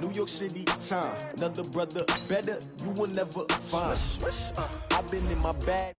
New York City time, another brother better, you will never find. I've been in my bag.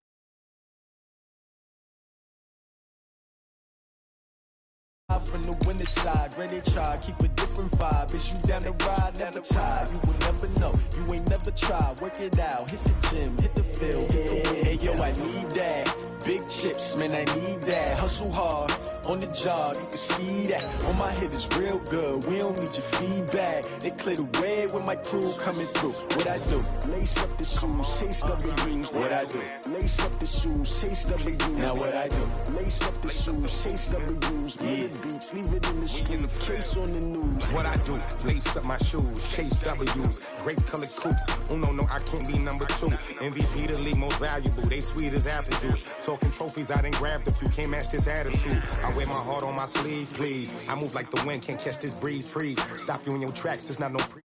From the winter side, ready to try, keep a different vibe. Is you down the ride, never tired. You will never know, you ain't never tried. Work it out, hit the gym, hit the field, hit the win. Hey yo, I need that. Big chips, man, I need that. Hustle hard, on the job, you can see that. On my head is real good, we don't need your feedback. They clear the way with my crew coming through. What I do? Lace up the shoes, chase W's. What I do? Lace up the shoes, chase W's. Now what I do? Lace up the shoes, chase W's. Yeah. Beats, leave it in the street, case on the news. What I do? Lace up my shoes, chase W's. Grape colored coops. Oh no, I can't be number 2. MVP the league most valuable. They sweet as apple juice. Talking trophies, I done grabbed a few. Can't match this attitude. I wear my heart on my sleeve, please. I move like the wind, can't catch this breeze. Freeze. Stop you in your tracks. There's not no pre.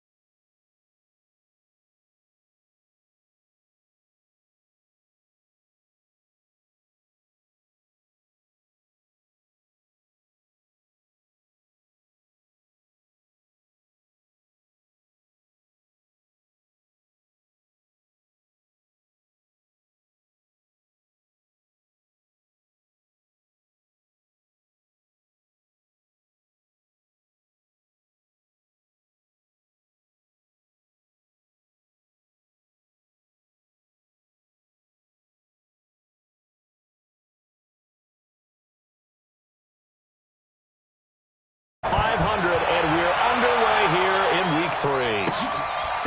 And we're underway here in week 3.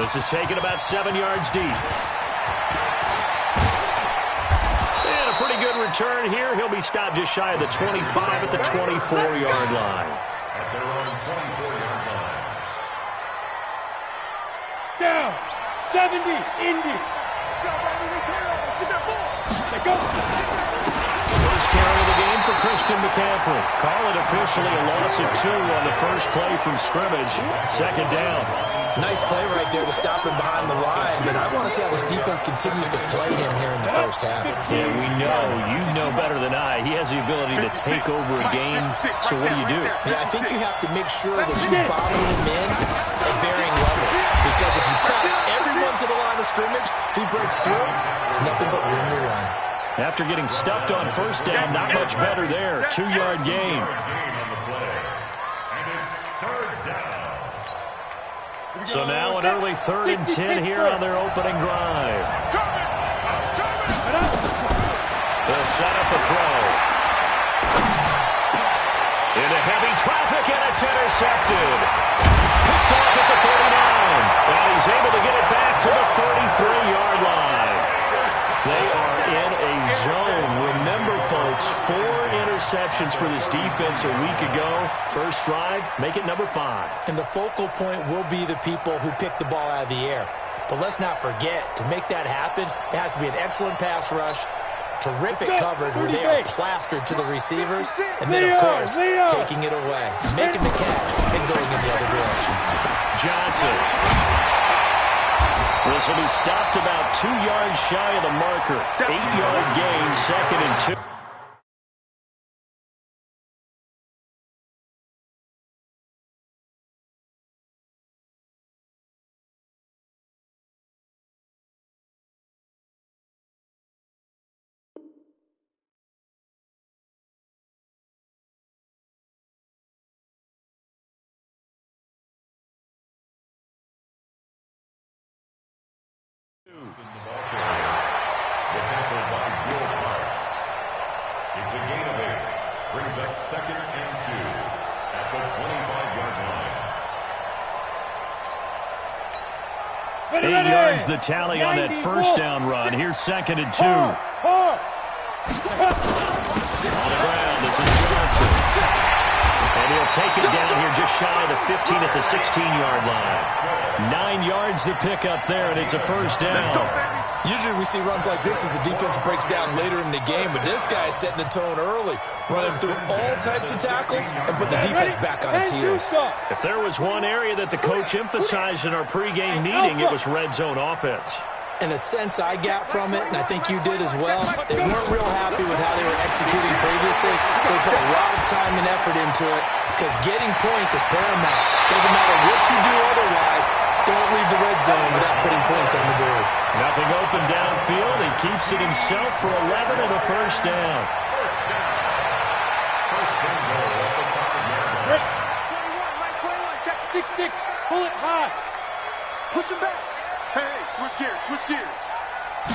This is taken about 7 yards deep. And a pretty good return here. He'll be stopped just shy of the 25 at the 24-yard line. At their own 24-yard line. Down. 70. Indy. Get that ball. Let go. First carry of the game for Christian McCaffrey. Call it officially a loss of 2 on the first play from scrimmage. Second down. Nice play right there to stop him behind the line, but I want to see how this defense continues to play him here in the first half. Yeah, we know. You know better than I. He has the ability to take over a game, so what do? Yeah, I think you have to make sure that you bottle him in at varying levels, because if you crowd everyone to the line of scrimmage, if he breaks through, there's nothing but room to run. After getting stuffed on first down, not much better there. 2-yard gain. So now an early 3rd and 10 here on their opening drive. They'll set up a throw. Into heavy traffic, and it's intercepted. Picked off at the 39. And he's able to get it back to the 33-yard line. They are in a zone. Remember, folks, 4 interceptions for this defense a week ago. First drive, make it number 5. And the focal point will be the people who pick the ball out of the air. But let's not forget, to make that happen, it has to be an excellent pass rush, terrific coverage where they are plastered to the receivers, and then, of course, taking it away, making the catch, and going in the other direction. Johnson. This will be stopped about 2 yards shy of the marker. 8-yard gain, 2nd and 2. It's a gain of 8. Brings up 2nd and 2 at the 25-yard line. 8 yards the tally on that first down run. Here's 2nd and 2. On the ground, this is Johnson. And he'll take it down here just shy of the 15 at the 16-yard line. 9 yards to pick up there, and it's a first down. Usually we see runs like this as the defense breaks down later in the game, but this guy is setting the tone early, running through all types of tackles and putting the defense back on its heels. If there was one area that the coach emphasized in our pregame meeting, it was red zone offense. And the sense I got from it, and I think you did as well, they weren't real happy with how they were executing previously, so they put a lot of time and effort into it because getting points is paramount. Doesn't matter what you do otherwise, don't leave the red zone without putting points on the board. Nothing open downfield. He keeps it himself for 11 and a first down. Great. 21, check 6-6, pull it high. Push him back. Hey, switch gears.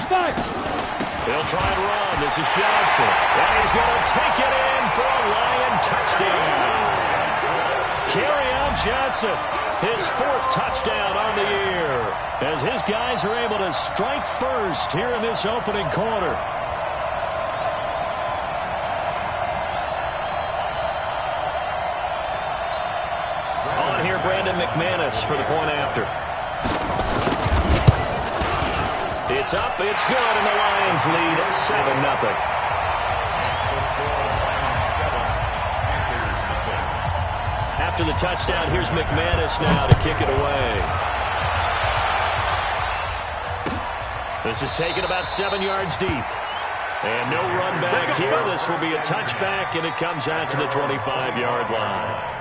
5. He'll try and run. This is Johnson. And he's going to take it in for a Lion touchdown. Kerryon Johnson, his 4th touchdown on the year, as his guys are able to strike first here in this opening quarter. On here, Brandon McManus for the point after. It's up, it's good, and the Lions lead at 7-0. After the touchdown, here's McManus now to kick it away. This is taken about 7 yards deep. And no run back here. This will be a touchback, and it comes out to the 25-yard line.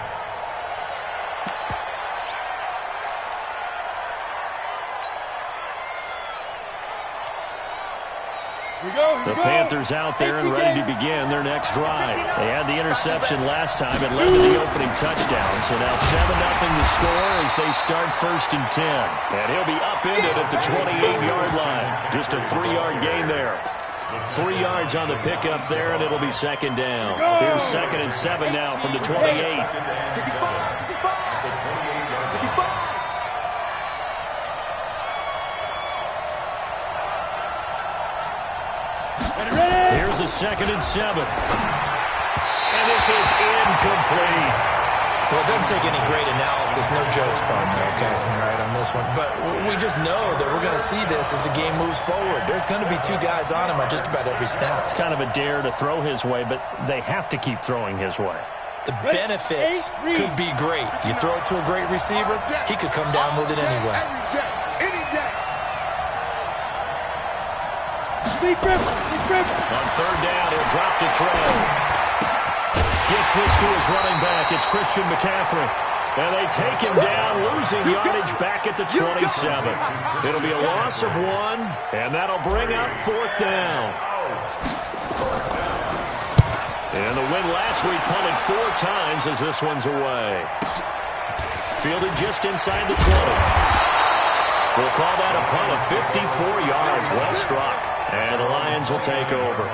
The Panthers out there and ready to begin their next drive. They had the interception last time. It led to the opening touchdown. So now 7-0 to score as they start 1st and 10. And he'll be upended at the 28-yard line. Just a 3-yard gain there. 3 yards on the pickup there, and it'll be 2nd down. Here's 2nd and 7 now from the 28. Here's a 2nd and 7. And this is incomplete. Well, it doesn't take any great analysis. No jokes, partner, okay? All right, on this one. But we just know that we're going to see this as the game moves forward. There's going to be 2 guys on him on just about every snap. It's kind of a dare to throw his way, but they have to keep throwing his way. The benefits could be great. You throw it to a great receiver, he could come down with it anyway. On 3rd down, he'll drop to throw. Gets this to his running back. It's Christian McCaffrey. And they take him down, losing yardage back at the 27. It'll be a loss of 1, and that'll bring up 4th down. And the win last week punted 4 times as this one's away. Fielded just inside the 20. We'll call that a punt of 54 yards. Well struck. And the Lions will take over.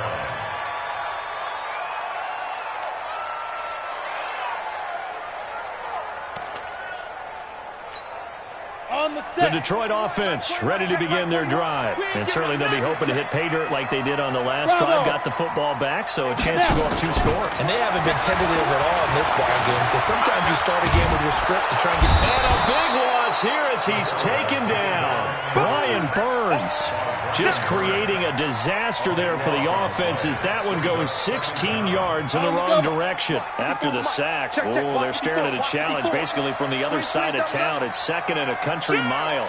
The Detroit offense ready to begin their drive. And certainly they'll be hoping to hit pay dirt like they did on the last drive. Got the football back, so a chance to go up 2 scores. And they haven't been tentative at all in this ball game because sometimes you start a game with your script to try and get... And a big loss here as he's taken down. Brian Burns just creating a disaster there for the offense as that one goes 16 yards in the wrong direction. After the sack, oh, they're staring at a challenge basically from the other side of town. It's 2nd and a country mile.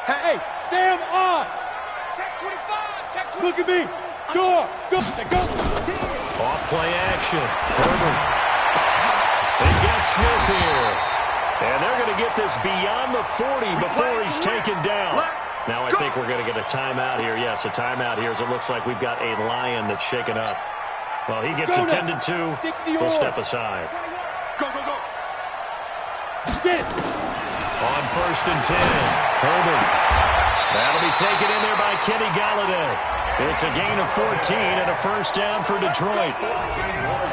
Hey, Sam on. Check 25. Check 25. Look at me. Go. Off play action. Herbert. He's got Smith here. And they're going to get this beyond the 40 before he's taken down. Now I think we're going to get a timeout here. Yes, a timeout here as it looks like we've got a Lion that's shaken up. Well, he gets attended to. We'll step aside. Go. Get it. On 1st and 10, Herbert. That'll be taken in there by Kenny Galladay. It's a gain of 14 and a first down for Detroit.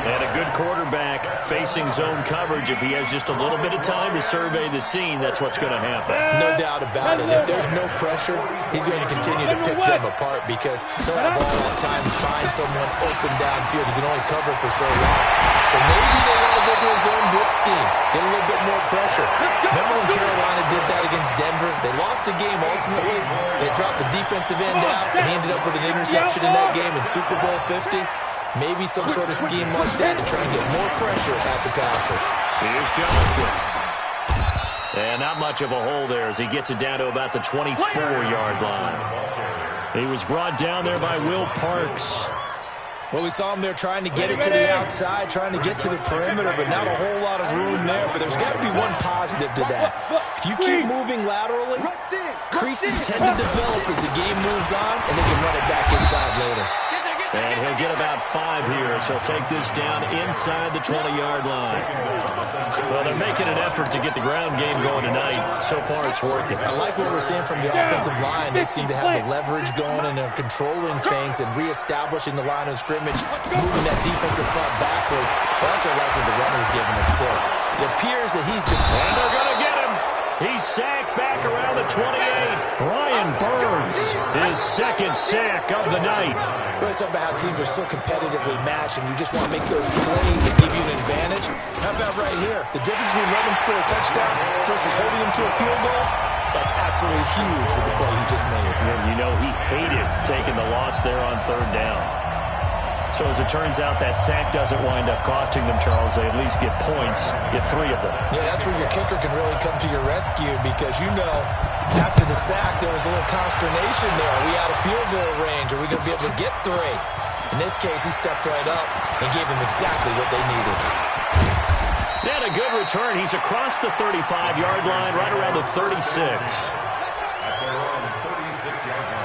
And a good quarterback facing zone coverage. If he has just a little bit of time to survey the scene, that's what's going to happen. No doubt about it. If there's no pressure, he's going to continue to pick them apart because he'll have all that time to find someone open downfield. He can only cover for so long. So maybe they want to go to a zone blitz scheme, get a little bit more pressure. Remember when Carolina did that against Denver? They lost the game ultimately. They dropped the defensive end out, and he ended up with an interception in that game in Super Bowl 50. Maybe some sort of scheme like that to try and get more pressure at the passer. Here's Johnson. And not much of a hole there as he gets it down to about the 24-yard line. He was brought down there by Will Parks. Well, we saw him there trying to get it to the outside, trying to get to the perimeter, but not a whole lot of room there. But there's got to be one positive to that. If you keep moving laterally, creases tend to develop as the game moves on, and they can run it back inside later. And he'll get about 5 here, so he'll take this down inside the 20-yard line. Well, they're making an effort to get the ground game going tonight. So far, it's working. I like what we're seeing from the offensive line. They seem to have the leverage going, and they're controlling things and reestablishing the line of scrimmage, moving that defensive front backwards. I also like what the runner's giving us, too. It appears that he's been... And they're going to get him. He's sacked back around the 28. Brian Burns, his second sack of the night. Really talking about how teams are so competitively matched, and you just want to make those plays that give you an advantage. How about right here? The difference between letting him score a touchdown versus holding him to a field goal, that's absolutely huge with the play he just made. And you know he hated taking the loss there on 3rd down. So as it turns out, that sack doesn't wind up costing them, Charles. They at least get points, get 3 of them. Yeah, that's where your kicker can really come to your rescue because, you know, after the sack, there was a little consternation there. Are we out of field goal range? Are we going to be able to get 3? In this case, he stepped right up and gave them exactly what they needed. And a good return. He's across the 35-yard line, right around the 36. At their own 36-yard line.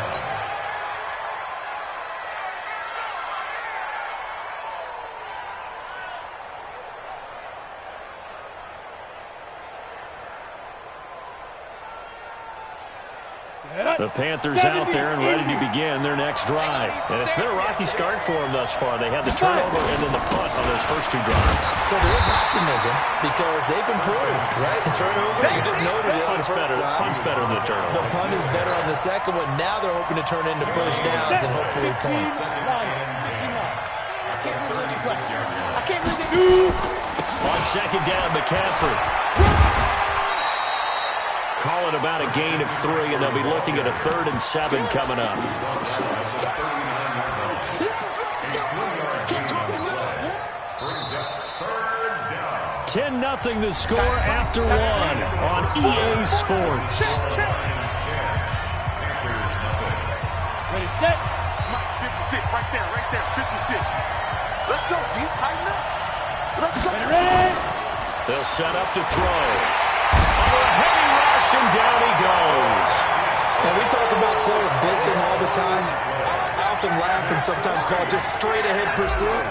The Panthers out there and ready to begin their next drive. And it's been a rocky start for them thus far. They had the turnover and then the punt on those first 2 drives. So there is optimism because they've improved, right? Turnover, you just noted it. Punt's better than the turnover. The punt is better on the second one. Now they're hoping to turn into first downs and hopefully points. On 2nd down, McCaffrey. Call it about a gain of 3, and they'll be looking at a 3rd and 7 coming up. Brings up 3rd down. 10-0 the score after 1 on EA Sports. Ready, set. 56, right there, 56. Let's go, deep, tighten up. Let's go. Ready. They'll set up to throw. Over a heavy rush, and down he goes. And we talk about players blitzing all the time. I often laugh and sometimes call it just straight-ahead pursuit.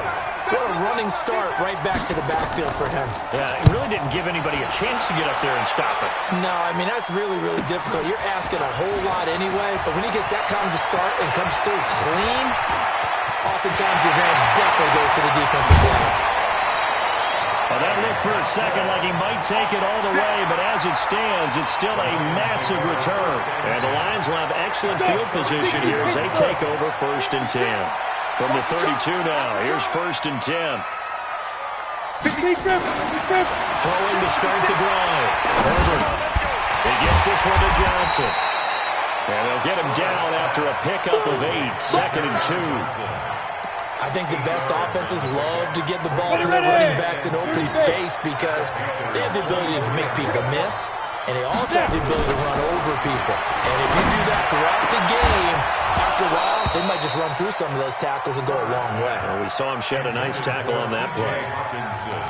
What a running start right back to the backfield for him. Yeah, it really didn't give anybody a chance to get up there and stop it. No, I mean, that's really, really difficult. You're asking a whole lot anyway, but when he gets that kind of a start and comes through clean, oftentimes the advantage definitely goes to the defensive line. Well, that looked for a second like he might take it all the way, but as it stands, it's still a massive return. And the Lions will have excellent field position here as they take over 1st and 10. From the 32 now, here's 1st and 10. Throwing to start the drive. Herbert. He gets this one to Johnson. And they'll get him down after a pickup of 8, 2nd and 2. I think the best offenses love to get the ball to their running backs in open space because they have the ability to make people miss, and they also have the ability to run over people. And if you do that throughout the game, after a while, they might just run through some of those tackles and go a long way. Well, we saw him shed a nice tackle on that play.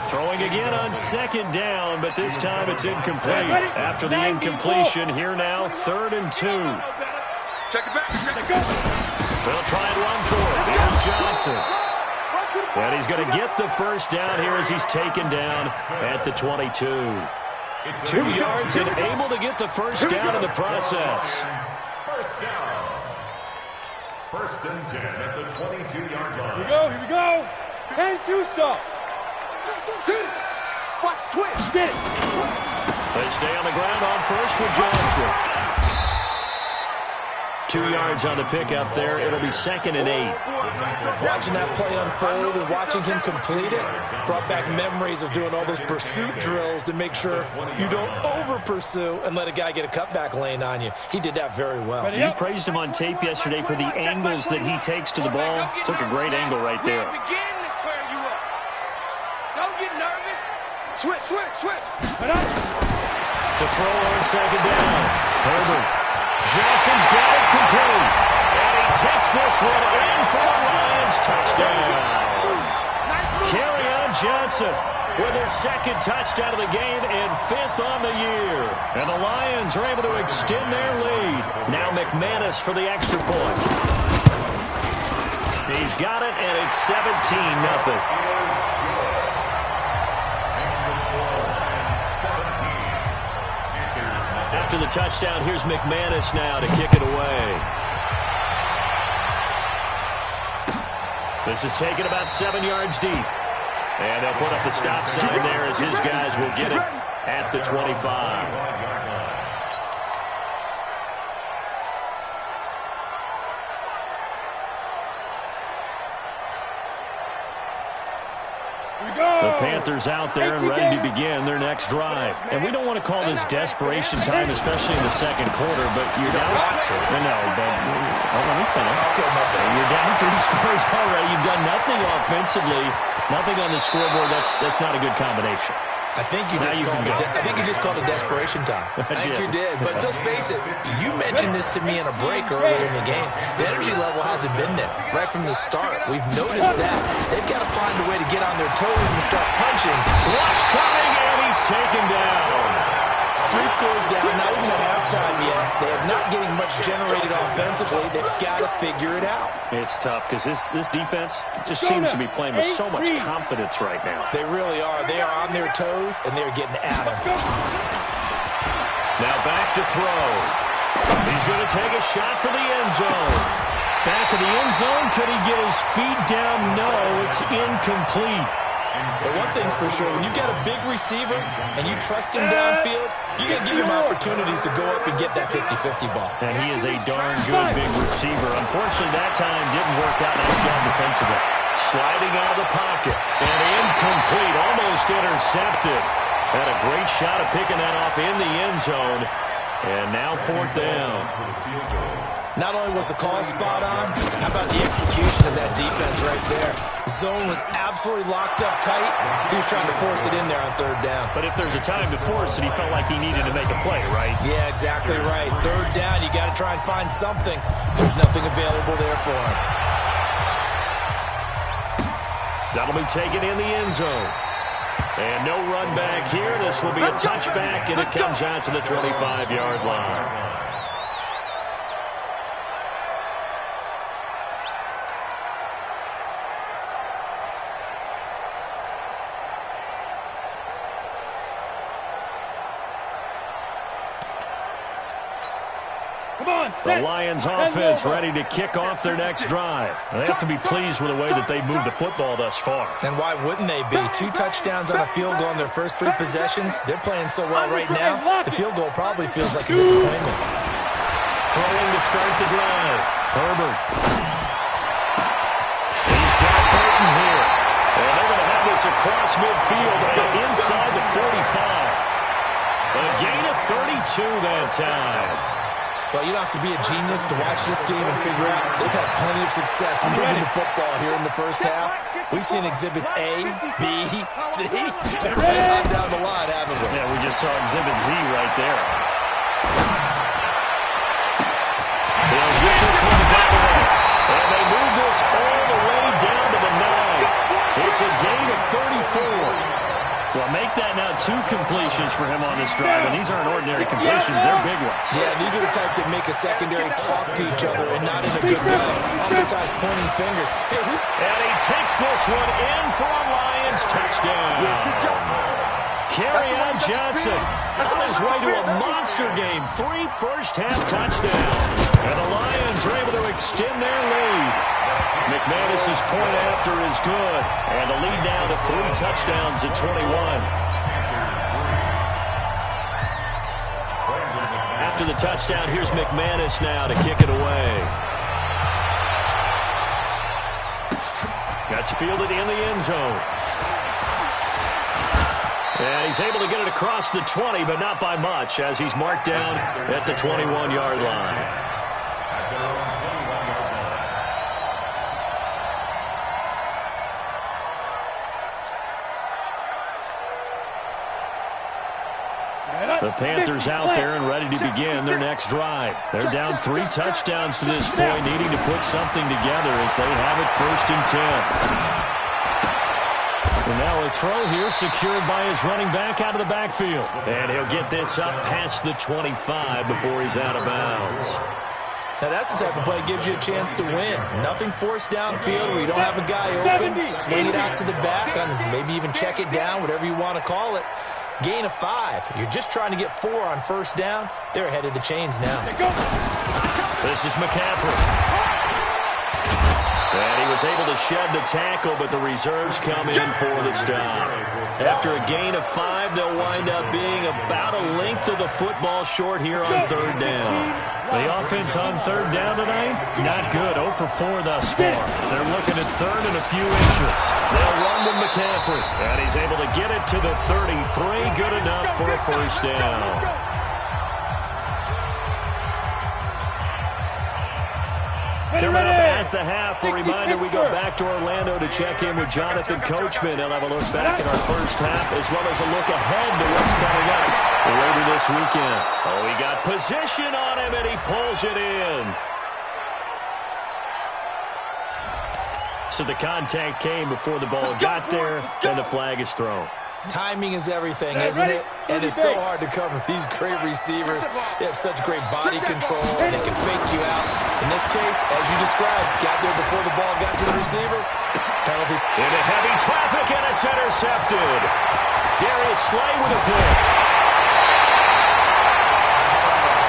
Throwing again on 2nd down, but this time it's incomplete. After the incompletion, here now, 3rd and 2. Check it back, check it back. They'll try and run for it. Here's Johnson. And he's going to get the first down here as he's taken down at the 22. 2 yards and able to get the first down in the process. First down. 1st and 10 at the 22-yard line. Here we go. And Tuso. Watch twist. Get it. They stay on the ground on 1st with Johnson. 2 yards on the pickup there. It'll be 2nd and 8. Watching that play unfold and watching him complete it brought back memories of doing all those pursuit drills to make sure you don't over-pursue and let a guy get a cutback lane on you. He did that very well. You praised him on tape yesterday for the angles that he takes to the ball. Took a great angle right there. Don't get nervous. Switch. To throw on second down. Herbert. Johnson's got it complete. And he takes this one in for the Lions. Touchdown. Kerryon Johnson with his second touchdown of the game and 5th on the year. And the Lions are able to extend their lead. Now McManus for the extra point. He's got it, and it's 17-0. After the touchdown, here's McManus now to kick it away. This is taken about 7 yards deep. And they'll put up the stop sign there as his guys will get it at the 25. The Panthers out there and ready to begin their next drive. And we don't want to call this desperation time, especially in the second quarter, but you're down. No, but let me finish. You're down 3 scores already. You've done nothing offensively, nothing on the scoreboard. That's not a good combination. I think you just called it desperation time. I think you did. But let's face it, you mentioned this to me in a break earlier in the game. The energy level hasn't been there right from the start. We've noticed that. They've got to find a way to get on their toes and start punching. Rush coming, and he's taken down. 3 scores down, not even a halftime yet. They are not getting much generated offensively. They've got to figure it out. It's tough because this defense just seems to be playing with so much confidence right now. They really are. They are on their toes, and they're getting at them. Now back to throw. He's going to take a shot for the end zone. Back of the end zone. Could he get his feet down? No, it's incomplete. But one thing's for sure, when you got a big receiver and you trust him downfield, you got to give him opportunities to go up and get that 50-50 ball. And he is a darn good big receiver. Unfortunately, that time didn't work out. Nice job defensively. Sliding out of the pocket. And incomplete. Almost intercepted. Had a great shot of picking that off in the end zone. And now 4th down. Not only was the call spot on, how about the execution of that defense right there? Zone was absolutely locked up tight. He was trying to force it in there on 3rd down. But if there's a time to force it, he felt like he needed to make a play, right? Yeah, exactly right. 3rd down, you got to try and find something. There's nothing available there for him. That'll be taken in the end zone. And no run back here. This will be a touchback, and it comes out to the 25-yard line. The Lions offense ready to kick off their next drive. They have to be pleased with the way that they've moved the football thus far. And why wouldn't they be? 2 touchdowns on a field goal in their first 3 possessions. They're playing so well right now, the field goal probably feels like a disappointment. Throwing to start the drive. Herbert. He's got Burton here. And they're going to have this across midfield and inside the 45. A gain of 32 that time. Well, you don't have to be a genius to watch this game and figure out they've had plenty of success moving the football here in the first half. We've seen exhibits A, B, C, and right on down the line, haven't we? Yeah, we just saw exhibit Z right there. They'll get this one back away. And they move this all the way down to the 9. It's a gain of 34. Well, make that now 2 completions for him on this drive, and these aren't ordinary completions. They're big ones. Yeah, these are the types that make a secondary talk to each other and not in a good way. Oftentimes pointing fingers. Hey, and he takes this one in for a Lions touchdown. Kerryon Johnson on his way to a monster game. 3 first-half touchdowns. And the Lions are able to extend their lead. McManus's point after is good. And the lead down to 3 touchdowns at 21. After the touchdown, here's McManus now to kick it away. That's fielded in the end zone. And he's able to get it across the 20, but not by much, as he's marked down at the 21-yard line. The Panthers out there and ready to begin their next drive. They're down 3 touchdowns to this point, needing to put something together as they have it 1st and 10. And now a throw here secured by his running back out of the backfield. And he'll get this up past the 25 before he's out of bounds. Now that's the type of play that gives you a chance to win. Nothing forced downfield where you don't have a guy open. Swing it out to the back and maybe even check it down, whatever you want to call it. Gain of 5. You're just trying to get 4 on 1st down. They're ahead of the chains now. This is McCaffrey. And he was able to shed the tackle, but the reserves come in for the stop. After a gain of 5, they'll wind up being about a length of the football short here on 3rd down. The offense on 3rd down tonight, not good. 0 for 4 thus far. They're looking at 3rd and a few inches. They'll run with McCaffrey, and he's able to get it to the 33. Good enough for a 1st down. Coming up at the half, a reminder we go back to Orlando to check in with Jonathan Coachman. He'll have a look back at our 1st half as well as a look ahead to what's coming up later this weekend. Oh, he got position on him and he pulls it in. So the contact came before the ball got there and the flag is thrown. Timing is everything, isn't it? And it's so hard to cover these great receivers. They have such great body control, and they can fake you out. In this case, as you described, got there before the ball got to the receiver. Penalty. Into heavy traffic, and it's intercepted. Darius Slay with a pick.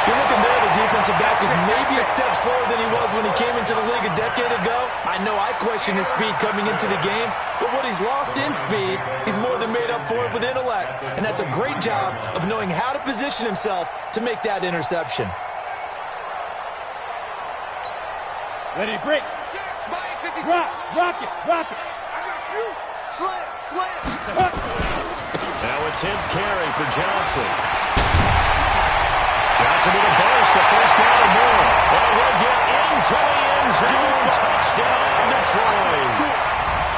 You're looking there, the defensive back is maybe a step slower than he was when he came into the league a decade ago. I know I questioned his speed coming into the game, but what he's lost in speed, he's more than made up for it with intellect. And that's a great job of knowing how to position himself to make that interception. Ready, break. Drop, rock it. Slam. Now a 10th carry for Johnson. Johnson with a burst, a 1st down or more. And he'll get into the end zone. Touchdown, Detroit.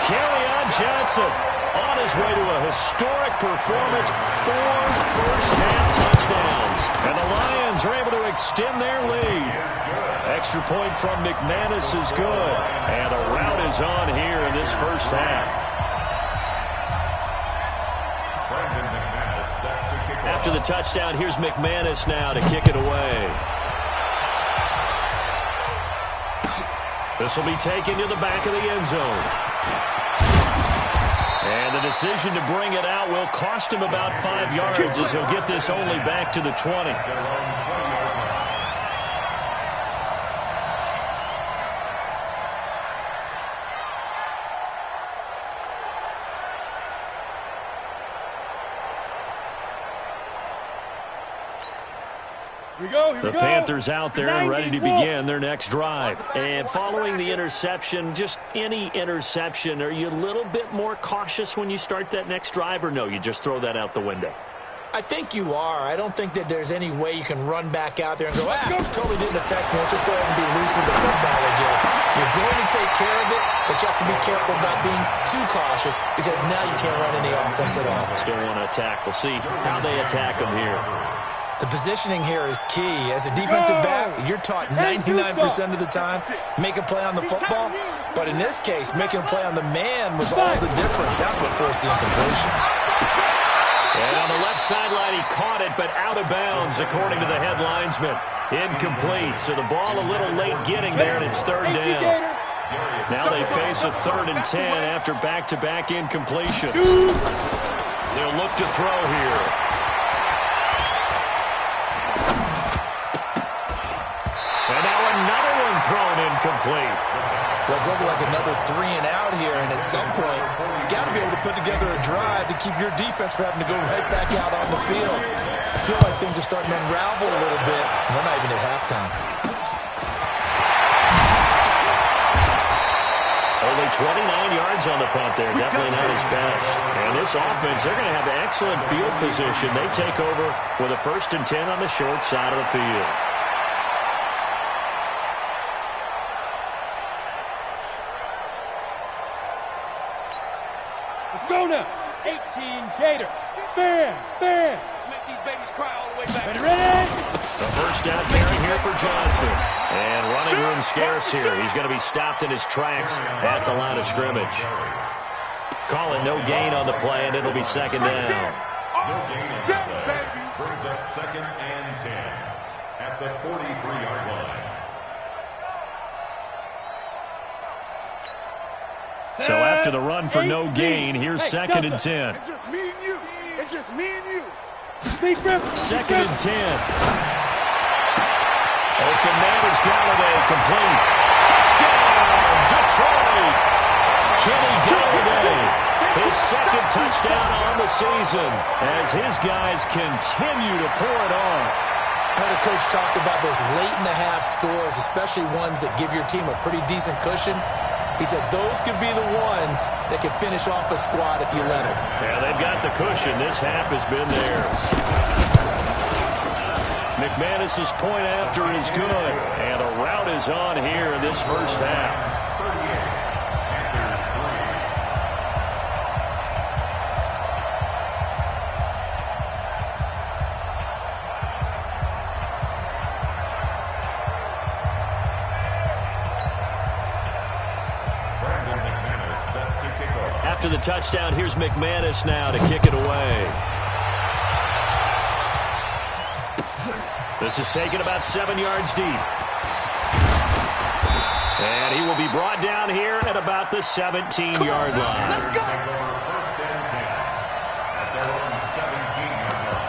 Kerryon Johnson on his way to a historic performance. 4 first-half touchdowns. And the Lions are able to extend their lead. Extra point from McManus is good. And the route is on here in this 1st half. After the touchdown, here's McManus now to kick it away. This will be taken to the back of the end zone. And the decision to bring it out will cost him about 5 yards as he'll get this only back to the 20. The Panthers out there and ready to begin their next drive. And following the interception, just any interception, are you a little bit more cautious when you start that next drive, or no, you just throw that out the window? I think you are. I don't think that there's any way you can run back out there and go, totally didn't affect me. Let's just go ahead and be loose with the football again. You're going to take care of it, but you have to be careful about being too cautious because now you can't run any offense at all. Still want to attack. We'll see how they attack them here. The positioning here is key. As a defensive back, you're taught 99% of the time, make a play on the football. But in this case, making a play on the man was all the difference. That's what forced the incompletion. And on the left sideline, he caught it, but out of bounds, according to the head linesman. Incomplete, so the ball a little late getting there, and it's 3rd down. Now they face a 3rd and 10 after back-to-back incompletions. They'll look to throw here. And now another one thrown incomplete. Well, it's looking like another 3 and out here, and at some point, you got to be able to put together a drive to keep your defense from having to go right back out on the field. I feel like things are starting to unravel a little bit, and we're not even at halftime. Only 29 yards on the punt there. Definitely not his best. And this offense, they're going to have excellent field position. They take over with a 1st and 10 on the short side of the field. Let's go now. 18 Gator. Bam, bam. make these babies cry all the way back. Ready? The first down carry here for Johnson. And running room scarce here. He's going to be stopped in his tracks at the line of scrimmage. Calling no gain on the play, and it'll be second down. No gain on the play. Brings up second and 10 at the 43-yard line. So after the run for no gain, here's second and 10. It's just me and you. It's just me and you. Second and 10. Open man is Galladay, complete. Touchdown, Detroit. Kenny Galladay, his second touchdown on the season as his guys continue to pour it on. I heard a coach talk about those late-in-the-half scores, especially ones that give your team a pretty decent cushion. He said those could be the ones that can finish off a squad if you let them. Yeah, they've got the cushion. This half has been theirs. McManus's point after is good, and a rout is on here in this first half. After the touchdown, here's McManus now to kick it away. This is taken about 7 yards deep. And he will be brought down here at about the 17-yard line. Let's go. First and 10 at their own 17-yard line.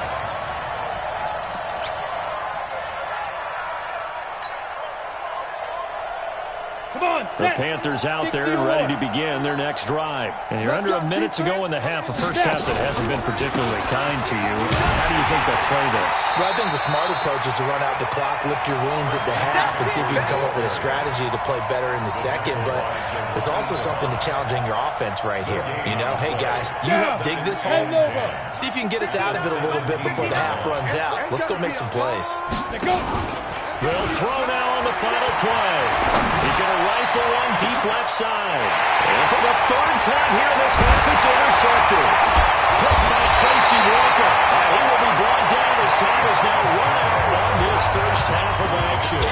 The Panthers out there and ready to begin their next drive. And you're under a minute to go in the half. A first half that hasn't been particularly kind to you. How do you think they'll play this? Well, I think the smart approach is to run out the clock, lick your wounds at the half, and see if you can come up with a strategy to play better in the second. But there's also something to challenging your offense right here. You know, hey, guys, you help dig this hole. See if you can get us out of it a little bit before the half runs out. Let's go make some plays. They'll throw now on the final play. He's going to rifle one deep left side. And for the third time here in this half, it's intercepted. Picked by Tracy Walker. And he will be brought down as time is now run out on this first half of action.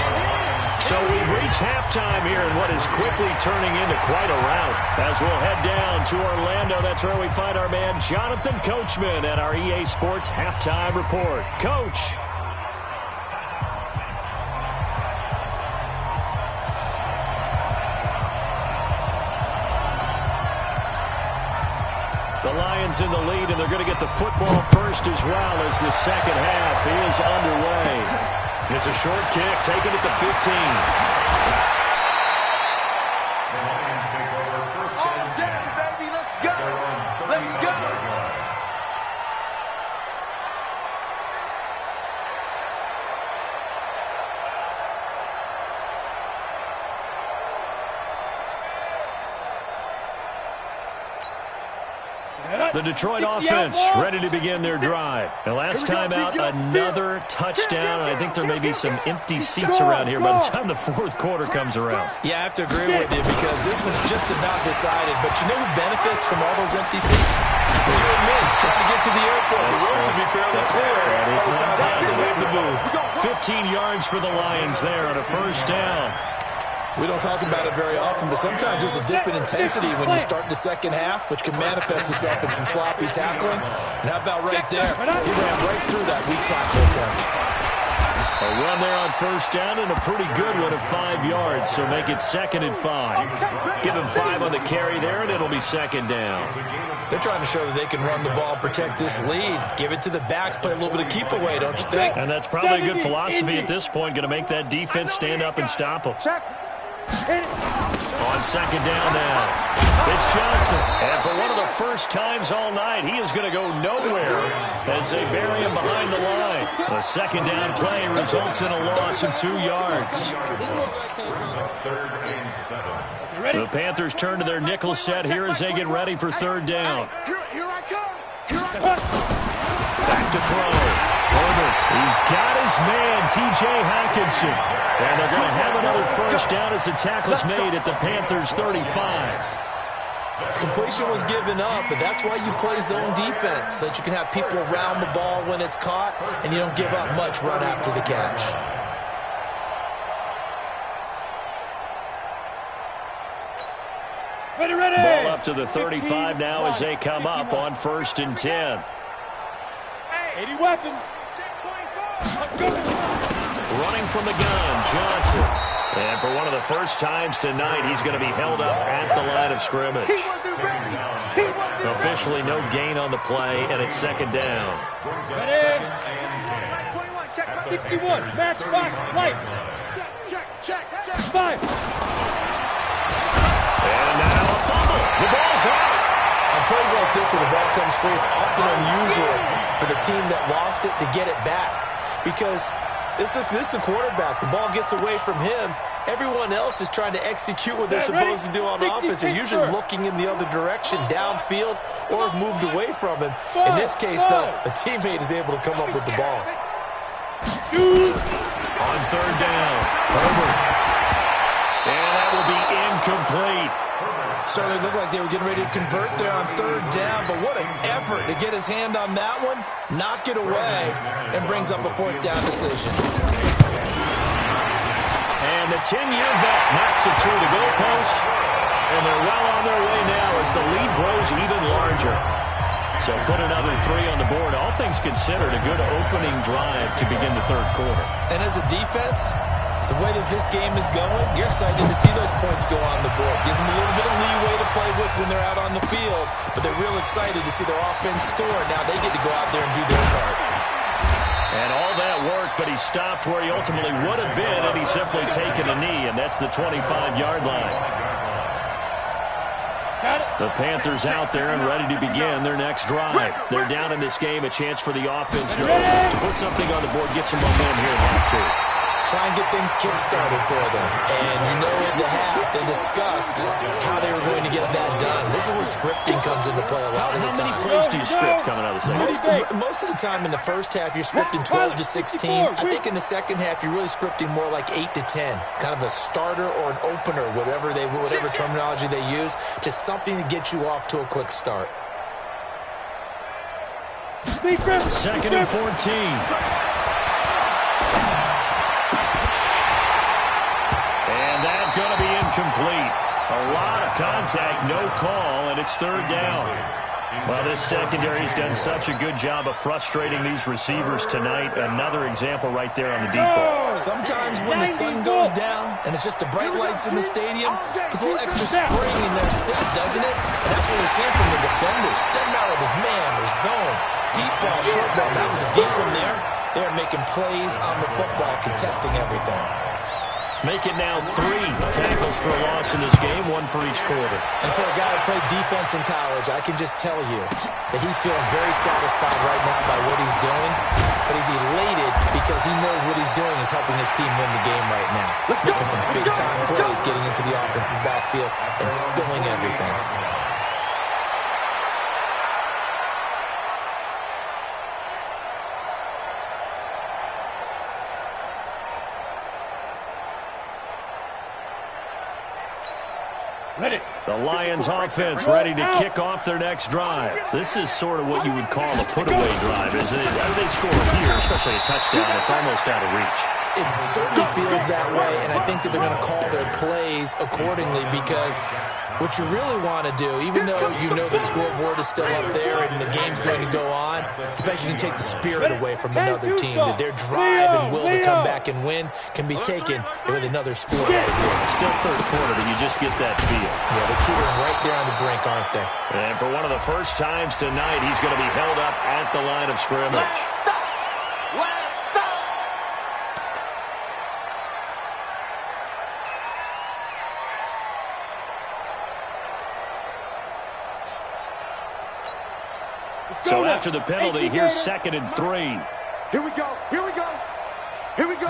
So we've reached halftime here in what is quickly turning into quite a rout. As we'll head down to Orlando, that's where we find our man Jonathan Coachman at our EA Sports Halftime Report. Coach. The Lions in the lead, and they're going to get the football first as well as the second half is underway. It's a short kick, taken at the 15. The Lions take over first and 10. Baby, let's go. They're on Let's go. 30-yard line. The Detroit offense ready to begin their drive. And last time out, another touchdown. And I think there may be some empty seats around here by the time the fourth quarter comes around. Yeah, I have to agree with you because this one's just about decided. But you know who benefits from all those empty seats? You and me trying to get to the airport. The road to be fairly clear. By the time I have to wave the booth. 15 yards for the Lions there on a first down. We don't talk about it very often, but sometimes there's a dip in intensity when you start the second half, which can manifest itself in some sloppy tackling. And how about right there? He ran right through that weak tackle attempt. A run there on first down and a pretty good one of 5 yards, so make it 2nd and 5. Give him 5 on the carry there, and it'll be second down. They're trying to show that they can run the ball and protect this lead. Give it to the backs, play a little bit of keep away, don't you think? And that's probably a good philosophy at this point, going to make that defense stand up and stop them. On second down now, it's Johnson. And for one of the first times all night, he is going to go nowhere as they bury him behind the line. The second down play results in a loss of 2 yards. The Panthers turn to their nickel set here as they get ready for third down. Here I come. Back to throw. Herbert, he's got his man, T.J. Hockenson. And they're going to have another first down as the tackle's made at the Panthers' 35. Completion was given up, but that's why you play zone defense, so that you can have people around the ball when it's caught, and you don't give up much run after the catch. Ball up to the 35 now as they come up on 1st and 10. 80 weapons. Running from the gun, Johnson. And for one of the first times tonight, he's going to be held up at the line of scrimmage. Officially no gain on the play, and it's 2nd down. 61, match box, lights. Check. 5. And now a fumble. The ball's out. On plays like this where the ball comes free, it's often unusual for the team that lost it to get it back. Because this is the quarterback. The ball gets away from him. Everyone else is trying to execute what they're supposed to do on offense. They're usually looking in the other direction, downfield, or moved away from him. In this case, though, a teammate is able to come up with the ball. On 3rd down, Herbert. And that will be incomplete. Certainly looked like they were getting ready to convert there on 3rd down, but what an effort to get his hand on that one, knock it away, and brings up a 4th down decision. And the 10-year vet knocks it through the goalpost, and they're well on their way now as the lead grows even larger. So put another 3 on the board. All things considered, a good opening drive to begin the 3rd quarter. And as a defense, the way that this game is going, you're excited to see those points go on the board. Gives them a little bit of leeway to play with when they're out on the field, but they're real excited to see their offense score. Now they get to go out there and do their part. And all that work, but he stopped where he ultimately would have been, and he's simply taken a knee, and that's the 25-yard line. The Panthers out there and ready to begin their next drive. They're down in this game, a chance for the offense to put something on the board, get some momentum here in half 2. Try and get things kick-started for them. And you know at the half, they discussed how they were going to get that done. This is where scripting comes into play a lot of the time. How many plays do you script coming out of the second? Most of the time in the first half, you're scripting 12 to 16. I think in the second half, you're really scripting more like 8 to 10. Kind of a starter or an opener, whatever terminology they use. Just something to get you off to a quick start. 2nd and 14. And that's going to be incomplete. A lot of contact, no call, and it's 3rd down. Well, this secondary has done such a good job of frustrating these receivers tonight. Another example right there on the deep ball. Sometimes when the sun goes down and it's just the bright lights in the stadium, puts a little extra spring in their step, doesn't it? And that's what we're seeing from the defenders. Doesn't matter if it's man or zone, deep ball, short ball. That was a deep one there. They're making plays on the football, contesting everything. Make it now 3 tackles for a loss in this game, 1 for each quarter. And for a guy who played defense in college, I can just tell you that he's feeling very satisfied right now by what he's doing. But he's elated because he knows what he's doing is helping his team win the game right now. Making some big-time plays, getting into the offense's backfield, and spilling everything. Ready. The Lions offense ready to kick off their next drive. This is sort of what you would call a put-away drive, isn't it? How do they score here, especially a touchdown? It's almost out of reach. It certainly feels that way, and I think that they're going to call their plays accordingly because what you really want to do, even though you know the scoreboard is still up there and the game's going to go on, the fact you can take the spirit away from another team, that their drive and will to come back and win can be taken with another score right here. Still 3rd quarter, but you just get that feel. Yeah, they're teetering right there on the brink, aren't they? And for one of the first times tonight, he's going to be held up at the line of scrimmage. So after the penalty, here's 2nd and 3. Here we go. Following the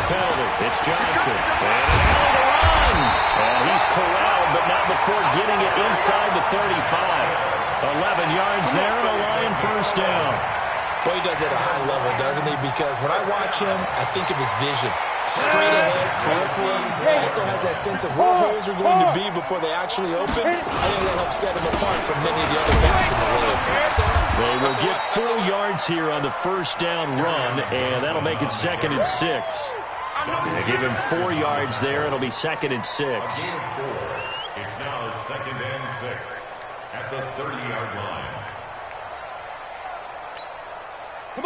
penalty, it's Johnson. And an alley to run. And he's corralled, but not before getting it inside the 35. 11 yards there and a Lion 1st down. Boy, he does it at a high level, doesn't he? Because when I watch him, I think of his vision. Straight ahead, peripheral. Also has that sense of where holes are going to be before they actually open. I think that helps set him apart from many of the other backs in the league. They will get 4 yards here on the first down run, and that'll make it 2nd and 6. They give him 4 yards there. It'll be 2nd and 6. It's now 2nd and 6 at the 30-yard line.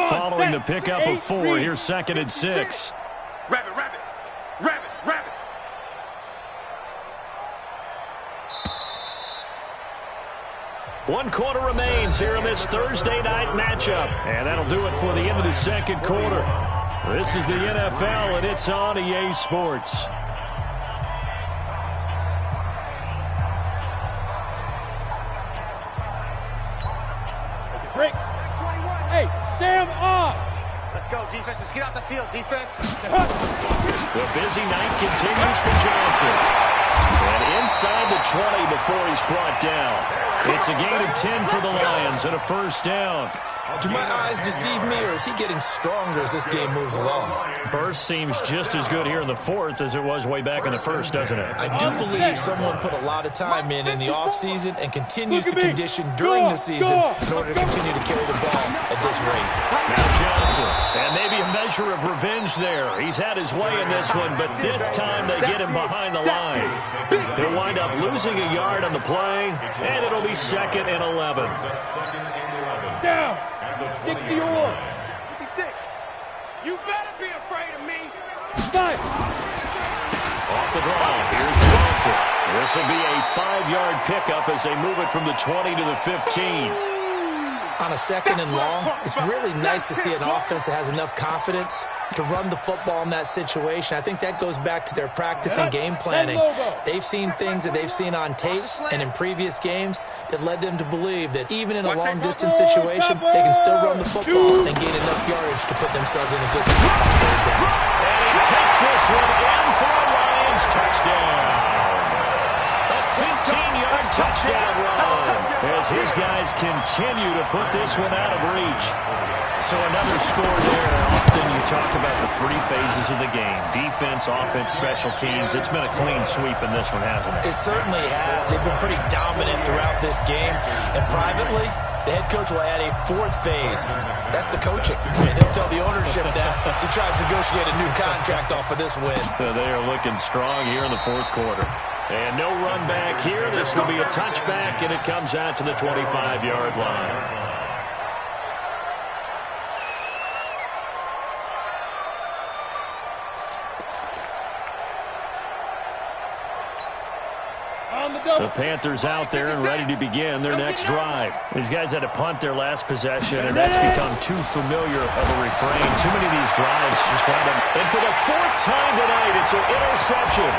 Following the pickup of 4, here's 2nd and 6. Rabbit. 1 quarter remains here in this Thursday night matchup. And that'll do it for the end of the second quarter. This is the NFL, and it's on EA Sports. Break. Hey, Sam off. Let's go, defense. Let's get out the field, defense. The busy night continues for Johnson. And inside the 20 before he's brought down. It's a gain of 10 for the Lions and a first down. Do my eyes deceive me, or is he getting stronger as this game moves along? Burst seems just as good here in the fourth as it was way back in the first, doesn't it? I do believe someone put a lot of time in the offseason and continues to condition during the season in order to continue to carry the ball at this rate. Now Johnson, and maybe a measure of revenge there. He's had his way in this one, but this time they get him behind the line. He'll wind up losing a yard on the play, and it'll be 2nd and 11. Down. 60 or 56. You better be afraid of me. 5. Off the draw, here's Johnson. This will be a 5-yard pickup as they move it from the 20 to the 15. On a 2nd and long, it's really nice to see an offense that has enough confidence to run the football in that situation. I think that goes back to their practice and game planning. They've seen things that they've seen on tape and in previous games that led them to believe that even in a long-distance situation, they can still run the football and gain enough yardage to put themselves in a good spot. And he takes this one in for a Lions touchdown. A 15-yard touchdown run as his guys continue to put this one out of reach. So another score there. Often you talk about the 3 phases of the game. Defense, offense, special teams. It's been a clean sweep in this one, hasn't it? It certainly has. They've been pretty dominant throughout this game. And privately, the head coach will add a 4th phase. That's the coaching. And he'll tell the ownership that as he tries to negotiate a new contract off of this win. They are looking strong here in the 4th quarter. And no run back here. This will be a touchback, and it comes out to the 25-yard line. The Panthers out there and ready to begin their next drive. These guys had to punt their last possession, and that's become too familiar of a refrain. Too many of these drives just wind up. And for the 4th time tonight, it's an interception.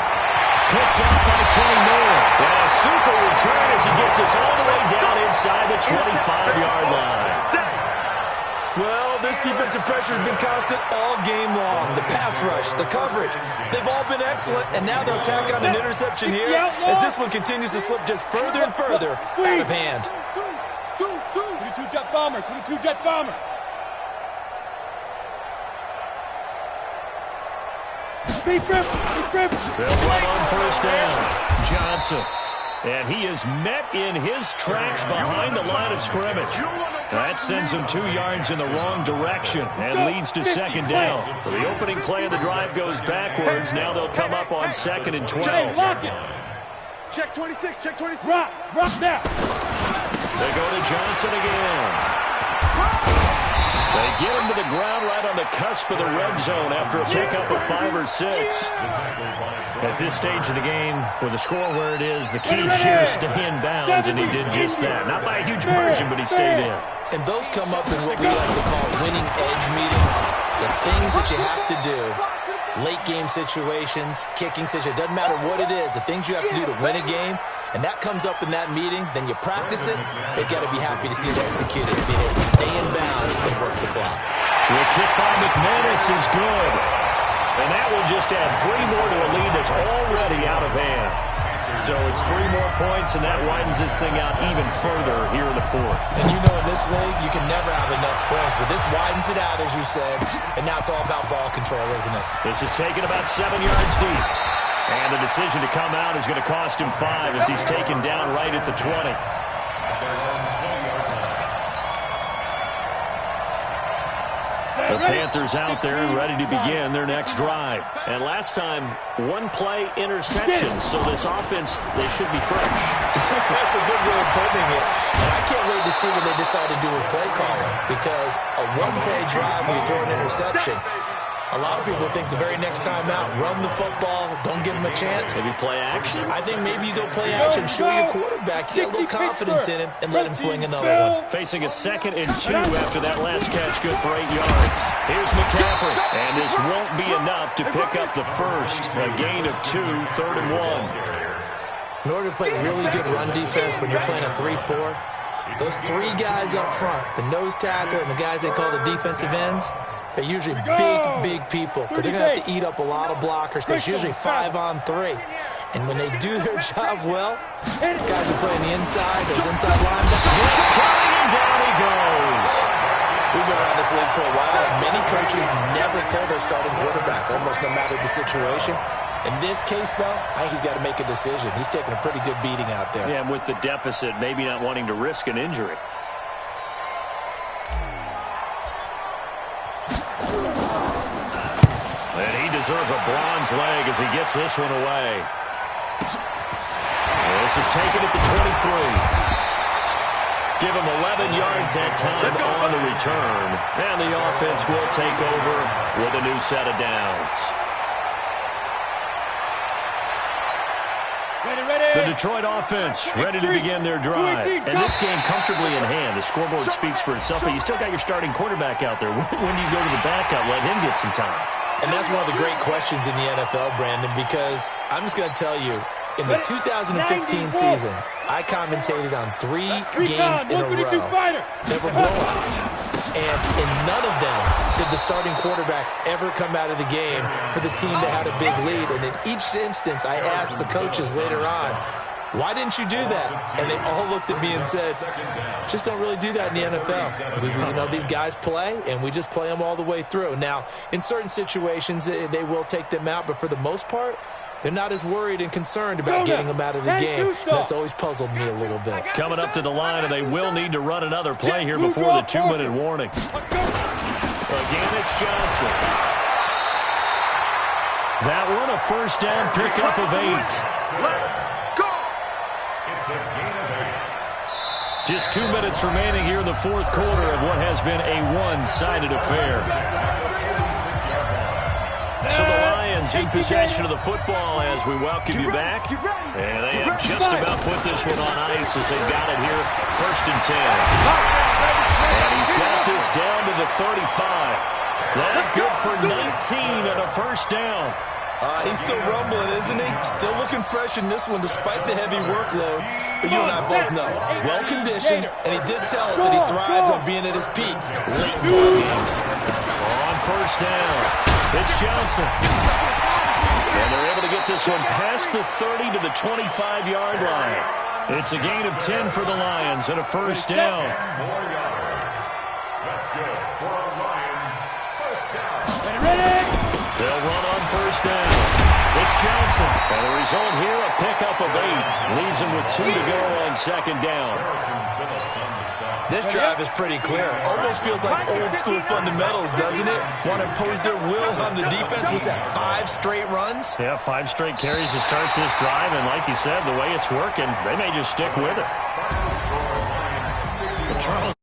Picked up by Kenny Moore. And a super return as he gets us all the way down inside the 25-yard line. Well, this defensive pressure has been constant all game long. The pass rush, the coverage, they've all been excellent, and now they'll tack on an interception here as this one continues to slip just further and further out of hand. 22 Jet Bomber, 22 Jet Bomber. They'll run on first down. Johnson. And he is met in his tracks behind the line of scrimmage. That sends him 2 yards in the wrong direction and leads to 2nd down. So the opening play of the drive goes backwards. Now they'll come up on 2nd and 12. Lock it. Check 26, check 26. Rock now. They go to Johnson again. They get him to the ground right on the cusp of the red zone after a pickup of 5 or 6. At this stage of the game, with the score where it is, the key here is stay in bounds, and he did just that. Not by a huge margin, but he stayed in. And those come up in what we like to call winning edge meetings. The things that you have to do, late game situations, kicking situations, doesn't matter what it is, the things you have to do to win a game, and that comes up in that meeting, then you practice it, they've got to be happy to see it executed, being able to stay in bounds and work the clock. The kick by McManus is good. And that will just add 3 more to a lead that's already out of hand. So it's 3 more points, and that widens this thing out even further here in the fourth. And you know in this league, you can never have enough points, but this widens it out, as you said, and now it's all about ball control, isn't it? This is taken about 7 yards deep. And the decision to come out is going to cost him 5 as he's taken down right at the 20. The Panthers out there and ready to begin their next drive. And last time, 1-play interception, so this offense, they should be fresh. That's a good way of putting it. And I can't wait to see what they decide to do with play calling, because a 1-play drive where you throw an interception, a lot of people think the very next time out, run the football, don't give them a chance. Maybe play action? I think maybe you go play action, show your quarterback, get a little confidence in him, and let him fling another one. Facing a 2nd and 2 after that last catch, good for 8 yards. Here's McCaffrey, and this won't be enough to pick up the first. A gain of 2, 3rd and 1. In order to play really good run defense when you're playing a 3-4, those 3 guys up front, the nose tackle and the guys they call the defensive ends, they're usually big people because they're going to have to eat up a lot of blockers because it's usually 5-on-3. And when they do their job well, guys are playing the inside, those inside linebackers. It's coming, and down he goes. We've been around this league for a while, and many coaches never pull their starting quarterback, almost no matter the situation. In this case, though, I think he's got to make a decision. He's taking a pretty good beating out there. Yeah, and with the deficit, maybe not wanting to risk an injury. And he deserves a bronze leg as he gets this one away. This is taken at the 23. Give him 11 yards that time on the return. And the offense will take over with a new set of downs. The Detroit offense ready to begin their drive. And this game comfortably in hand. The scoreboard speaks for itself, but you still got your starting quarterback out there. When do you go to the backup, let him get some time? And that's one of the great questions in the NFL, Brandon, because I'm just going to tell you, in the 2015 season, I commentated on 3 games in a row. They were blowouts. And in none of them did the starting quarterback ever come out of the game for the team that had a big lead. And in each instance, I asked the coaches later on, why didn't you do that? And they all looked at me and said, just don't really do that in the NFL. You know, these guys play, and we just play them all the way through. Now, in certain situations, they will take them out, but for the most part, they're not as worried and concerned about getting them out of the game. That's always puzzled me a little bit. Coming up to the line, and they will need to run another play here before the 2-minute warning. Again, it's Johnson. That one, a first down pickup of 8. Just 2 minutes remaining here in the fourth quarter of what has been a one-sided affair. So the Lions in possession of the football as we welcome you back. And they have just about put this one on ice as they've got it here, 1st and 10. And he's got this down to the 35. That good for 19 and a first down. He's still rumbling, isn't he? Still looking fresh in this one despite the heavy workload. But you and I both know, well-conditioned, and he did tell us that he thrives on being at his peak late in ball games. On first down, it's Johnson. And they're able to get this one past the 30 to the 25-yard line. It's a gain of 10 for the Lions and a first down. More yards. That's good for a Lions first down. Ready? They'll run on first down. It's Johnson. And the result here, a pickup of 8. Leaves him with 2 to go on 2nd down. This drive is pretty clear. Almost feels like old school fundamentals, doesn't it? Want to impose their will on the defense. Was that 5 straight runs? Yeah, 5 straight carries to start this drive. And like you said, the way it's working, they may just stick with it. But Charles